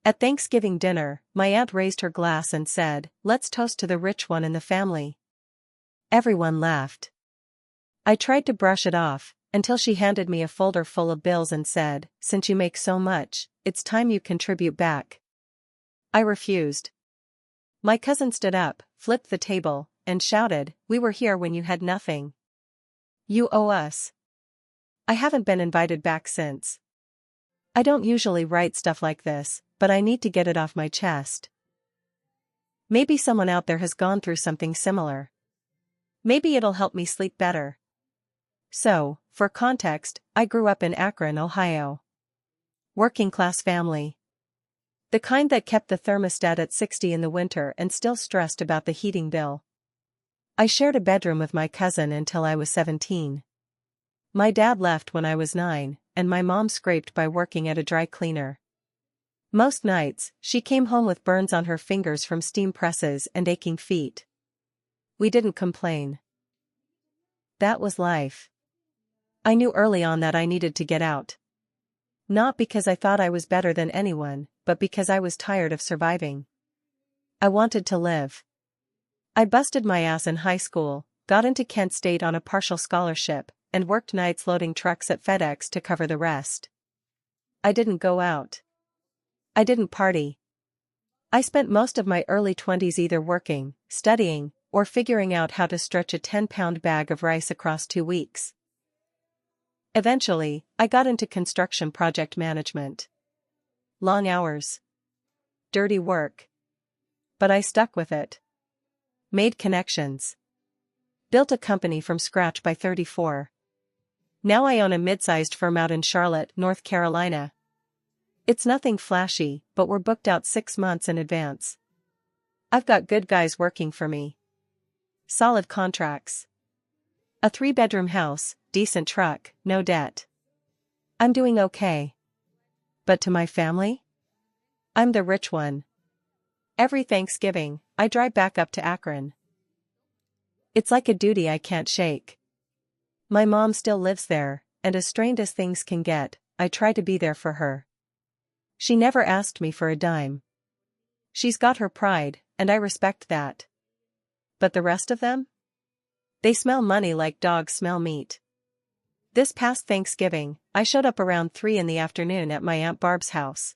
At Thanksgiving dinner, my aunt raised her glass and said, "Let's toast to the rich one in the family." Everyone laughed. I tried to brush it off, until she handed me a folder full of bills and said, "Since you make so much, it's time you contribute back." I refused. My cousin stood up, flipped the table, and shouted, "We were here when you had nothing. You owe us." I haven't been invited back since. I don't usually write stuff like this, but I need to get it off my chest. Maybe someone out there has gone through something similar. Maybe it'll help me sleep better. So, for context, I grew up in Akron, Ohio. Working-class family. The kind that kept the thermostat at 60 in the winter and still stressed about the heating bill. I shared a bedroom with my cousin until I was 17. My dad left when I was 9, and my mom scraped by working at a dry cleaner. Most nights, she came home with burns on her fingers from steam presses and aching feet. We didn't complain. That was life. I knew early on that I needed to get out. Not because I thought I was better than anyone, but because I was tired of surviving. I wanted to live. I busted my ass in high school, got into Kent State on a partial scholarship, and worked nights loading trucks at FedEx to cover the rest. I didn't go out. I didn't party. I spent most of my early 20s either working, studying, or figuring out how to stretch a 10-pound bag of rice across 2 weeks. Eventually, I got into construction project management. Long hours. Dirty work. But I stuck with it. Made connections. Built a company from scratch by 34. Now I own a mid-sized firm out in Charlotte, North Carolina. It's nothing flashy, but we're booked out 6 months in advance. I've got good guys working for me. Solid contracts. A 3-bedroom house, decent truck, no debt. I'm doing okay. But to my family? I'm the rich one. Every Thanksgiving, I drive back up to Akron. It's like a duty I can't shake. My mom still lives there, and as strained as things can get, I try to be there for her. She never asked me for a dime. She's got her pride, and I respect that. But the rest of them? They smell money like dogs smell meat. This past Thanksgiving, I showed up around 3 in the afternoon at my Aunt Barb's house.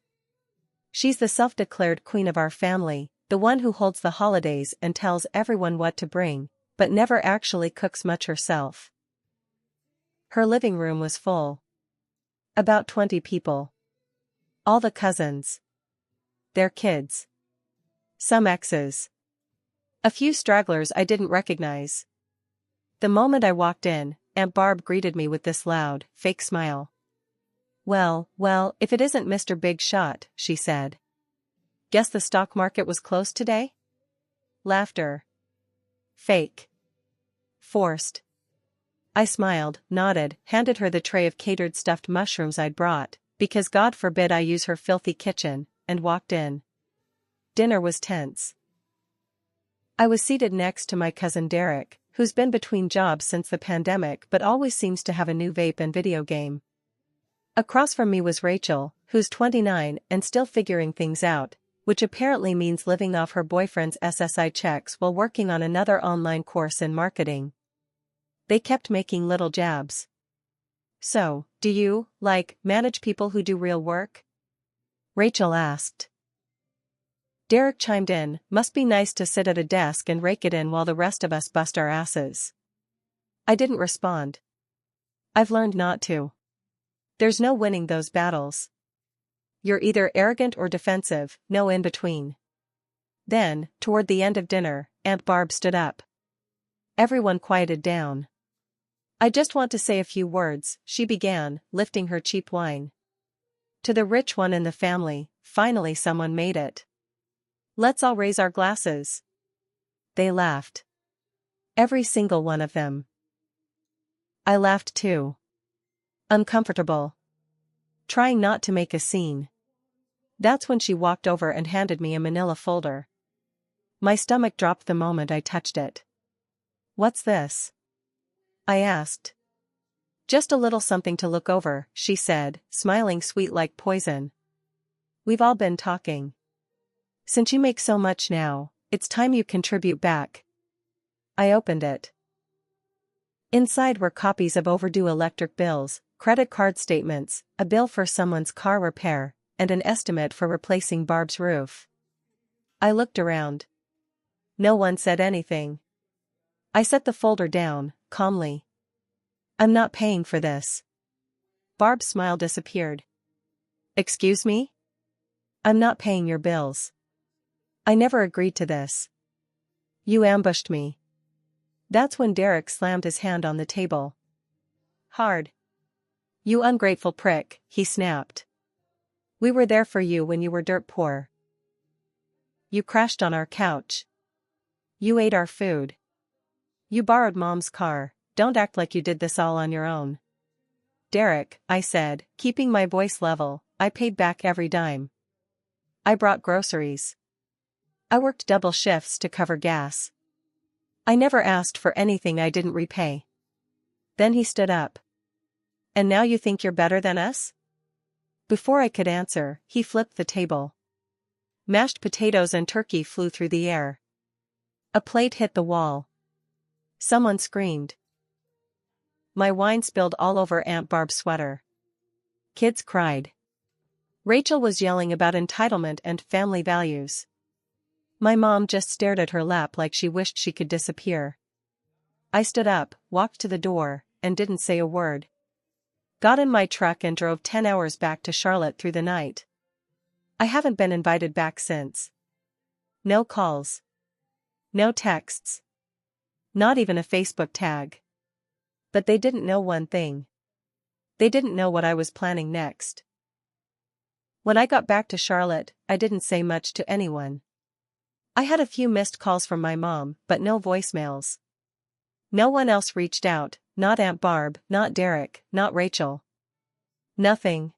She's the self-declared queen of our family, the one who holds the holidays and tells everyone what to bring, but never actually cooks much herself. Her living room was full. About 20 people. All the cousins. Their kids. Some exes. A few stragglers I didn't recognize. The moment I walked in, Aunt Barb greeted me with this loud, fake smile. Well, if it isn't Mr. Big Shot," she said. "Guess the stock market was closed today?" Laughter. Fake. Forced. I smiled, nodded, handed her the tray of catered stuffed mushrooms I'd brought, because God forbid I use her filthy kitchen, and walked in. Dinner was tense. I was seated next to my cousin Derek, who's been between jobs since the pandemic but always seems to have a new vape and video game. Across from me was Rachel, who's 29 and still figuring things out, which apparently means living off her boyfriend's SSI checks while working on another online course in marketing. They kept making little jabs. "So, do you, manage people who do real work?" Rachel asked. Derek chimed in, "Must be nice to sit at a desk and rake it in while the rest of us bust our asses." I didn't respond. I've learned not to. There's no winning those battles. You're either arrogant or defensive, no in between. Then, toward the end of dinner, Aunt Barb stood up. Everyone quieted down. "I just want to say a few words," she began, lifting her cheap wine. "To the rich one in the family, finally someone made it. Let's all raise our glasses." They laughed. Every single one of them. I laughed too. Uncomfortable. Trying not to make a scene. That's when she walked over and handed me a manila folder. My stomach dropped the moment I touched it. "What's this?" I asked. "Just a little something to look over," she said, smiling sweet like poison. We've all been talking. Since you make so much now, it's time you contribute back. I opened it. Inside were copies of overdue electric bills, credit card statements, a bill for someone's car repair, and an estimate for replacing Barb's roof. I looked around. No one said anything. I set the folder down, calmly. I'm not paying for this. Barb's smile disappeared. Excuse me? I'm not paying your bills. I never agreed to this. You ambushed me. That's when Derek slammed his hand on the table. Hard. You ungrateful prick, he snapped. We were there for you when you were dirt poor. You crashed on our couch. You ate our food. You borrowed Mom's car. Don't act like you did this all on your own. Derek, I said, keeping my voice level, I paid back every dime. I brought groceries. I worked double shifts to cover gas. I never asked for anything I didn't repay. Then he stood up. And now you think you're better than us? Before I could answer, he flipped the table. Mashed potatoes and turkey flew through the air. A plate hit the wall. Someone screamed. My wine spilled all over Aunt Barb's sweater. Kids cried. Rachel was yelling about entitlement and family values. My mom just stared at her lap like she wished she could disappear. I stood up, walked to the door, and didn't say a word. Got in my truck and drove 10 hours back to Charlotte through the night. I haven't been invited back since. No calls. No texts. Not even a Facebook tag. But they didn't know one thing. They didn't know what I was planning next. When I got back to Charlotte, I didn't say much to anyone. I had a few missed calls from my mom, but no voicemails. No one else reached out, not Aunt Barb, not Derek, not Rachel. Nothing.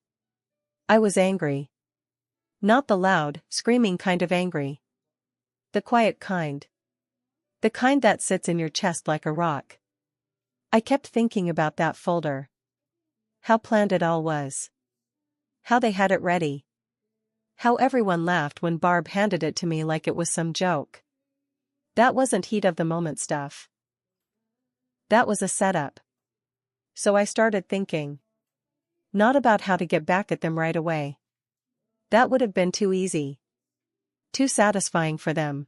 I was angry. Not the loud, screaming kind of angry. The quiet kind. The kind that sits in your chest like a rock. I kept thinking about that folder. How planned it all was. How they had it ready. How everyone laughed when Barb handed it to me like it was some joke. That wasn't heat of the moment stuff. That was a setup. So I started thinking. Not about how to get back at them right away. That would have been too easy. Too satisfying for them.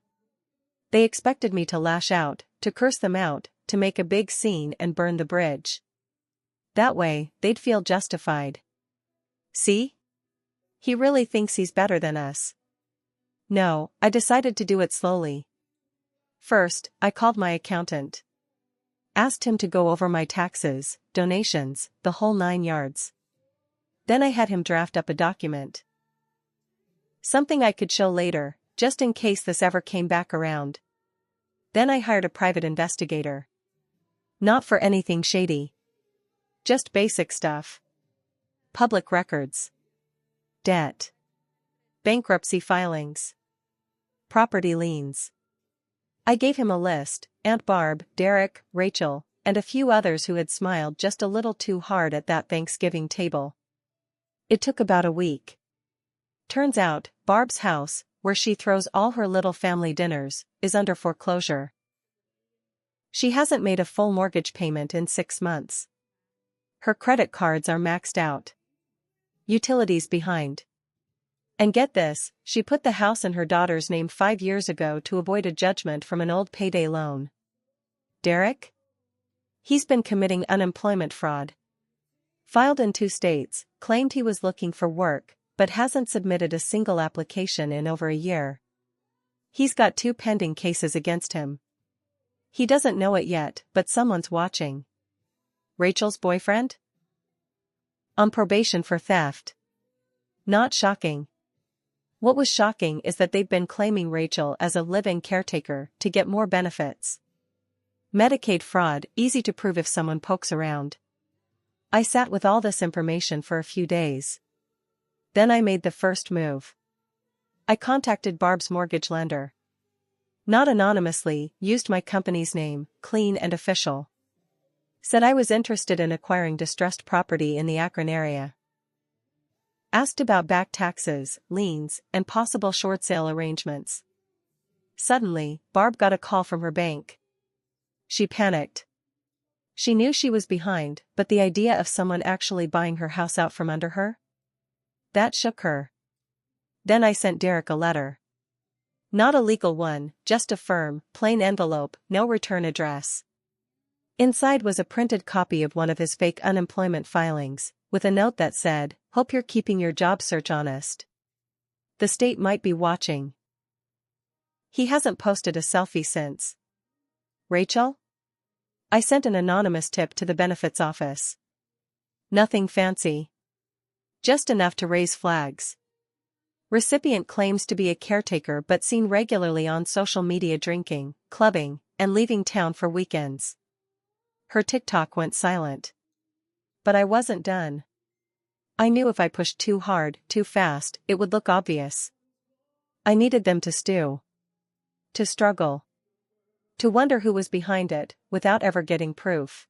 They expected me to lash out, to curse them out, to make a big scene and burn the bridge. That way, they'd feel justified. See? He really thinks he's better than us. No, I decided to do it slowly. First, I called my accountant. Asked him to go over my taxes, donations, the whole 9 yards. Then I had him draft up a document. Something I could show later, just in case this ever came back around. Then I hired a private investigator. Not for anything shady. Just basic stuff. Public records. Debt. Bankruptcy filings. Property liens. I gave him a list, Aunt Barb, Derek, Rachel, and a few others who had smiled just a little too hard at that Thanksgiving table. It took about a week. Turns out, Barb's house, where she throws all her little family dinners, is under foreclosure. She hasn't made a full mortgage payment in 6 months. Her credit cards are maxed out. Utilities behind. And get this, she put the house in her daughter's name 5 years ago to avoid a judgment from an old payday loan. Derek? He's been committing unemployment fraud. Filed in 2 states, claimed he was looking for work, but hasn't submitted a single application in over a year. He's got 2 pending cases against him. He doesn't know it yet, but someone's watching. Rachel's boyfriend? On probation for theft. Not shocking. What was shocking is that they've been claiming Rachel as a live-in caretaker to get more benefits. Medicaid fraud, easy to prove if someone pokes around. I sat with all this information for a few days. Then I made the first move. I contacted Barb's mortgage lender. Not anonymously, used my company's name, clean and official. Said I was interested in acquiring distressed property in the Akron area. Asked about back taxes, liens, and possible short sale arrangements. Suddenly, Barb got a call from her bank. She panicked. She knew she was behind, but the idea of someone actually buying her house out from under her? That shook her. Then I sent Derek a letter. Not a legal one, just a firm, plain envelope, no return address. Inside was a printed copy of one of his fake unemployment filings, with a note that said, "Hope you're keeping your job search honest. The state might be watching." He hasn't posted a selfie since. Rachel? I sent an anonymous tip to the benefits office. Nothing fancy. Just enough to raise flags. Recipient claims to be a caretaker but seen regularly on social media drinking, clubbing, and leaving town for weekends. Her TikTok went silent. But I wasn't done. I knew if I pushed too hard, too fast, it would look obvious. I needed them to stew. To struggle. To wonder who was behind it, without ever getting proof.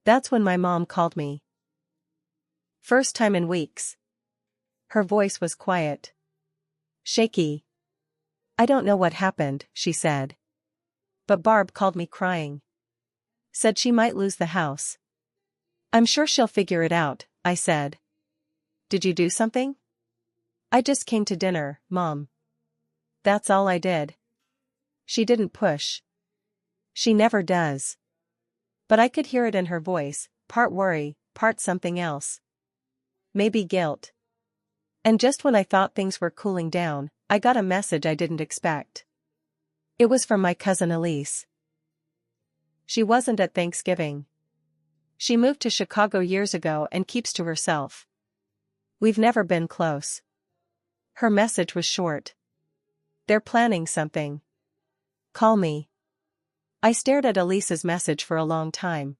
That's when my mom called me. First time in weeks. Her voice was quiet. Shaky. "I don't know what happened," she said. "But Barb called me crying. Said she might lose the house." "I'm sure she'll figure it out," I said. "Did you do something?" "I just came to dinner, Mom. That's all I did." She didn't push. She never does. But I could hear it in her voice, part worry, part something else. Maybe guilt. And just when I thought things were cooling down, I got a message I didn't expect. It was from my cousin Elise. She wasn't at Thanksgiving. She moved to Chicago years ago and keeps to herself. We've never been close. Her message was short. "They're planning something. Call me." I stared at Elise's message for a long time.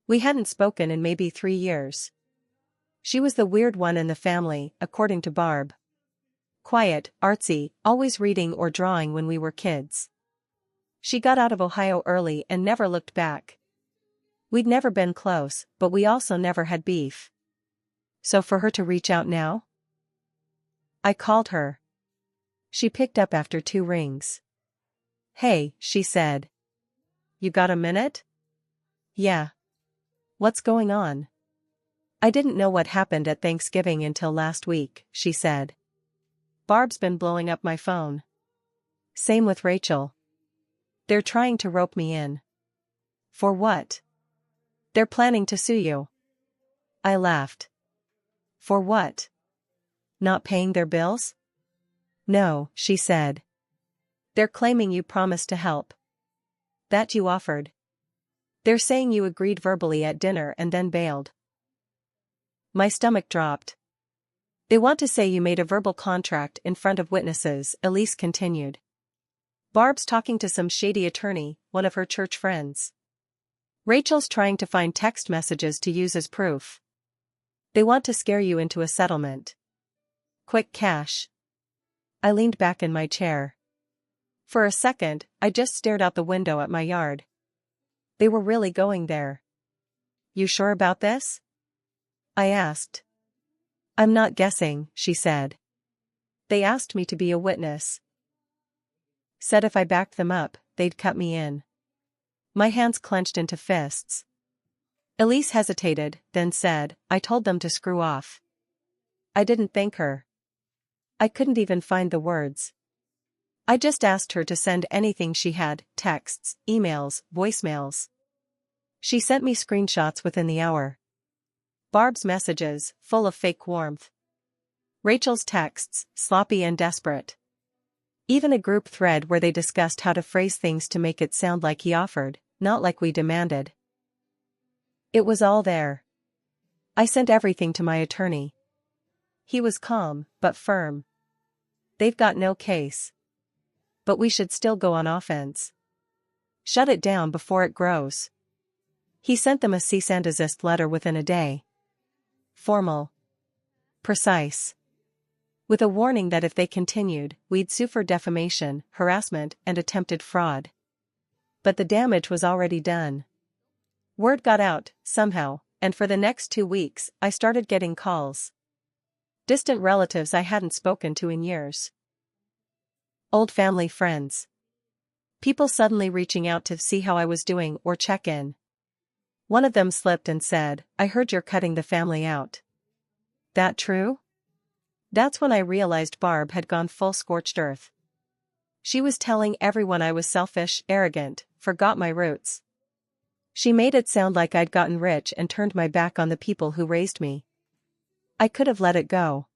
We hadn't spoken in maybe 3 years. She was the weird one in the family, according to Barb. Quiet, artsy, always reading or drawing when we were kids. She got out of Ohio early and never looked back. We'd never been close, but we also never had beef. So for her to reach out now? I called her. She picked up after 2 rings. "Hey," she said. "You got a minute?" "Yeah." "What's going on?" "I didn't know what happened at Thanksgiving until last week," she said. "Barb's been blowing up my phone. Same with Rachel. They're trying to rope me in." "For what?" "They're planning to sue you." I laughed. "For what? Not paying their bills?" "No," she said. "They're claiming you promised to help. That you offered. They're saying you agreed verbally at dinner and then bailed." My stomach dropped. "They want to say you made a verbal contract in front of witnesses," Elise continued. "Barb's talking to some shady attorney, one of her church friends. Rachel's trying to find text messages to use as proof. They want to scare you into a settlement. Quick cash." I leaned back in my chair. For a second, I just stared out the window at my yard. They were really going there. "You sure about this?" I asked. "I'm not guessing," she said. "They asked me to be a witness. Said if I backed them up, they'd cut me in." My hands clenched into fists. Elise hesitated, then said, "I told them to screw off." I didn't thank her. I couldn't even find the words. I just asked her to send anything she had, texts, emails, voicemails. She sent me screenshots within the hour. Barb's messages, full of fake warmth. Rachel's texts, sloppy and desperate. Even a group thread where they discussed how to phrase things to make it sound like he offered, not like we demanded. It was all there. I sent everything to my attorney. He was calm, but firm. "They've got no case. But we should still go on offense. Shut it down before it grows." He sent them a cease and desist letter within a day. Formal. Precise. With a warning that if they continued, we'd sue for defamation, harassment, and attempted fraud. But the damage was already done. Word got out, somehow, and for the next 2 weeks, I started getting calls. Distant relatives I hadn't spoken to in years. Old family friends. People suddenly reaching out to see how I was doing or check in. One of them slipped and said, "I heard you're cutting the family out." That true? That's when I realized Barb had gone full scorched earth. She was telling everyone I was selfish, arrogant, forgot my roots. She made it sound like I'd gotten rich and turned my back on the people who raised me. I could have let it go.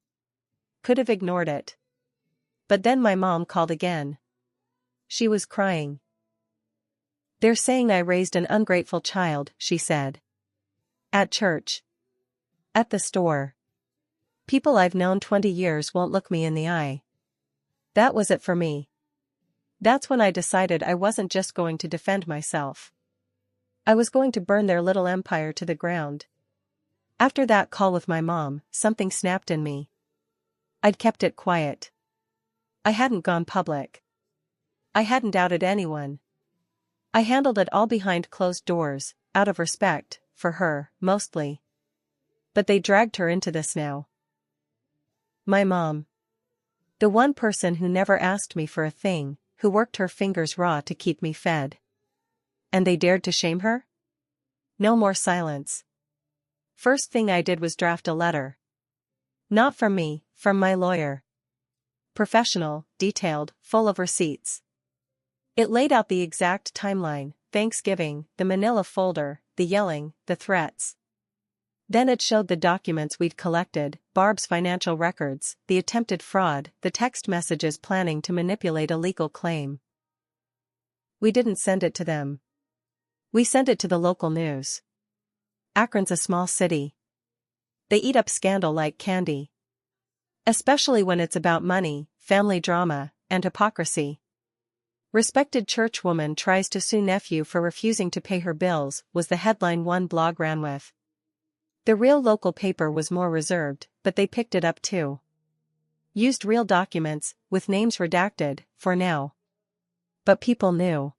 Could have ignored it. But then my mom called again. She was crying. "They're saying I raised an ungrateful child," she said. "At church. At the store. People I've known 20 years won't look me in the eye." That was it for me. That's when I decided I wasn't just going to defend myself. I was going to burn their little empire to the ground. After that call with my mom, something snapped in me. I'd kept it quiet. I hadn't gone public. I hadn't outed anyone. I handled it all behind closed doors, out of respect, for her, mostly. But they dragged her into this now. My mom. The one person who never asked me for a thing, who worked her fingers raw to keep me fed. And they dared to shame her? No more silence. First thing I did was draft a letter. Not from me, from my lawyer. Professional, detailed, full of receipts. It laid out the exact timeline: Thanksgiving, the manila folder, the yelling, the threats. Then it showed the documents we'd collected, Barb's financial records, the attempted fraud, the text messages planning to manipulate a legal claim. We didn't send it to them. We sent it to the local news. Akron's a small city. They eat up scandal like candy. Especially when it's about money, family drama, and hypocrisy. "Respected churchwoman tries to sue nephew for refusing to pay her bills," was the headline one blog ran with. The real local paper was more reserved, but they picked it up too. Used real documents, with names redacted, for now. But people knew.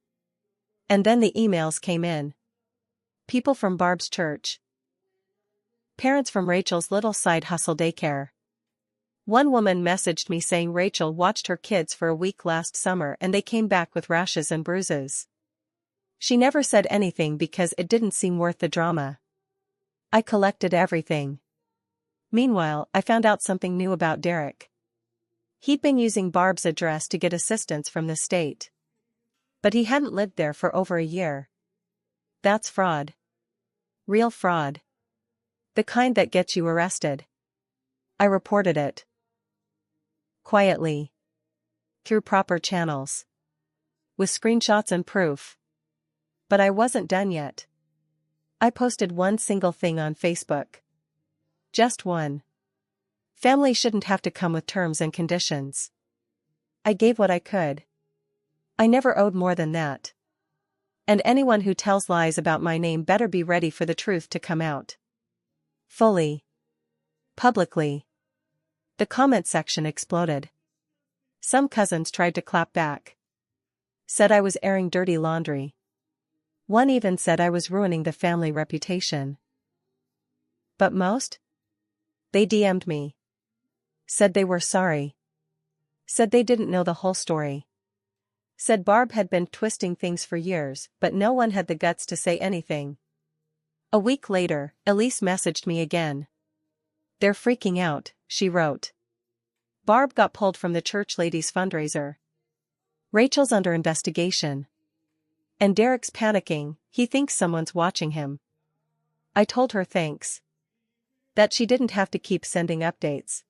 And then the emails came in. People from Barb's church. Parents from Rachel's little side hustle daycare. One woman messaged me saying Rachel watched her kids for a week last summer and they came back with rashes and bruises. She never said anything because it didn't seem worth the drama. I collected everything. Meanwhile, I found out something new about Derek. He'd been using Barb's address to get assistance from the state. But he hadn't lived there for over a year. That's fraud. Real fraud. The kind that gets you arrested. I reported it. Quietly. Through proper channels. With screenshots and proof. But I wasn't done yet. I posted one single thing on Facebook. Just one. Family shouldn't have to come with terms and conditions. I gave what I could. I never owed more than that. And anyone who tells lies about my name better be ready for the truth to come out. Fully. Publicly. The comment section exploded. Some cousins tried to clap back. Said I was airing dirty laundry. One even said I was ruining the family reputation. But most? They DM'd me. Said they were sorry. Said they didn't know the whole story. Said Barb had been twisting things for years, but no one had the guts to say anything. A week later, Elise messaged me again. "They're freaking out," she wrote. "Barb got pulled from the church ladies' fundraiser. Rachel's under investigation. And Derek's panicking, he thinks someone's watching him." I told her thanks. That she didn't have to keep sending updates.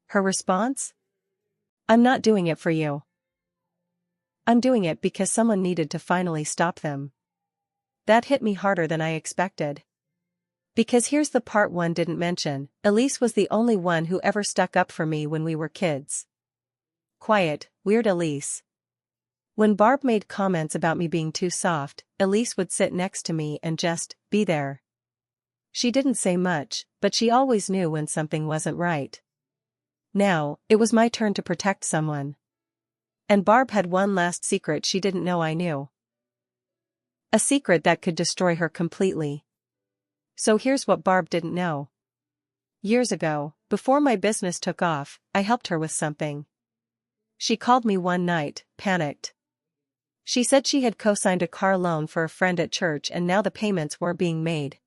Her response? "I'm not doing it for you. I'm doing it because someone needed to finally stop them." That hit me harder than I expected. Because here's the part one didn't mention, Elise was the only one who ever stuck up for me when we were kids. Quiet, weird Elise. When Barb made comments about me being too soft, Elise would sit next to me and just be there. She didn't say much, but she always knew when something wasn't right. Now, it was my turn to protect someone. And Barb had one last secret she didn't know I knew. A secret that could destroy her completely. So here's what Barb didn't know. Years ago, before my business took off, I helped her with something. She called me one night, panicked. She said she had co-signed a car loan for a friend at church and now the payments were being made.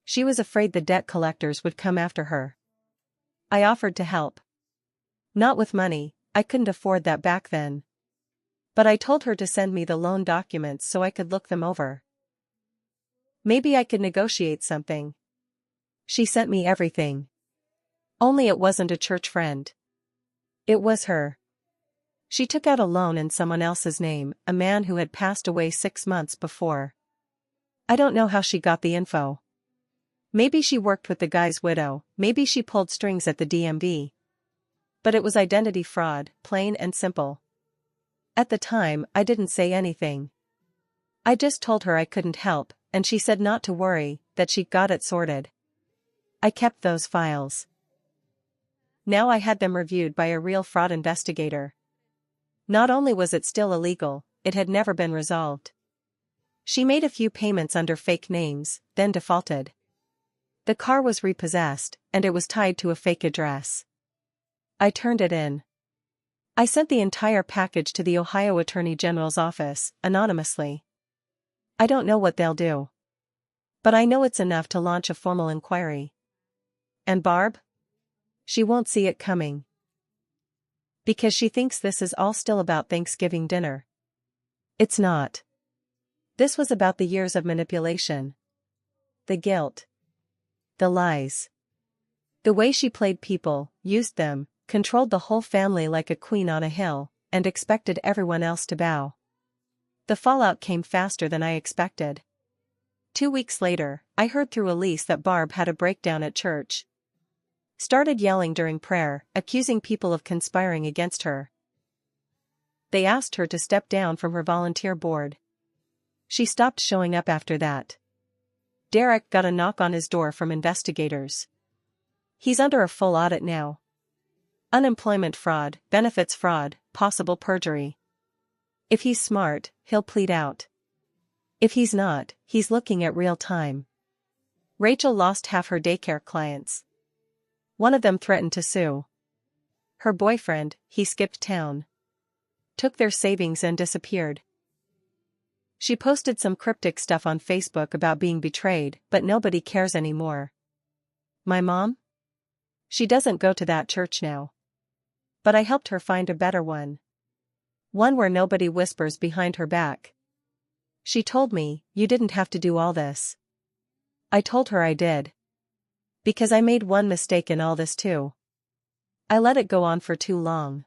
She was afraid the debt collectors would come after her. I offered to help. Not with money, I couldn't afford that back then. But I told her to send me the loan documents so I could look them over. Maybe I could negotiate something. She sent me everything. Only it wasn't a church friend. It was her. She took out a loan in someone else's name, a man who had passed away 6 months before. I don't know how she got the info. Maybe she worked with the guy's widow, maybe she pulled strings at the DMV. But it was identity fraud, plain and simple. At the time, I didn't say anything. I just told her I couldn't help, and she said not to worry, that she got it sorted. I kept those files. Now I had them reviewed by a real fraud investigator. Not only was it still illegal, it had never been resolved. She made a few payments under fake names, then defaulted. The car was repossessed, and it was tied to a fake address. I turned it in. I sent the entire package to the Ohio Attorney General's office, anonymously. I don't know what they'll do. But I know it's enough to launch a formal inquiry. And Barb? She won't see it coming. Because she thinks this is all still about Thanksgiving dinner. It's not. This was about the years of manipulation. The guilt. The lies. The way she played people, used them, controlled the whole family like a queen on a hill, and expected everyone else to bow. The fallout came faster than I expected. 2 weeks later, I heard through Elise that Barb had a breakdown at church. Started yelling during prayer, accusing people of conspiring against her. They asked her to step down from her volunteer board. She stopped showing up after that. Derek got a knock on his door from investigators. He's under a full audit now. Unemployment fraud, benefits fraud, possible perjury. If he's smart, he'll plead out. If he's not, he's looking at real time. Rachel lost half her daycare clients. One of them threatened to sue. Her boyfriend, he skipped town. Took their savings and disappeared. She posted some cryptic stuff on Facebook about being betrayed, but nobody cares anymore. My mom? She doesn't go to that church now. But I helped her find a better one. One where nobody whispers behind her back. She told me, you didn't have to do all this. I told her I did. Because I made one mistake in all this too. I let it go on for too long.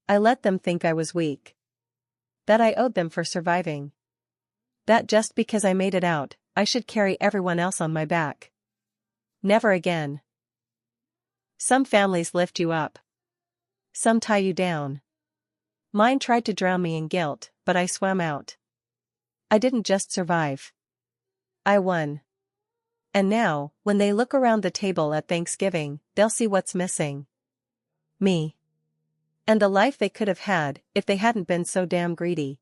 I let them think I was weak. That I owed them for surviving. That just because I made it out, I should carry everyone else on my back. Never again. Some families lift you up. Some tie you down. Mine tried to drown me in guilt, but I swam out. I didn't just survive. I won. And now, when they look around the table at Thanksgiving, they'll see what's missing. Me. And the life they could have had, if they hadn't been so damn greedy.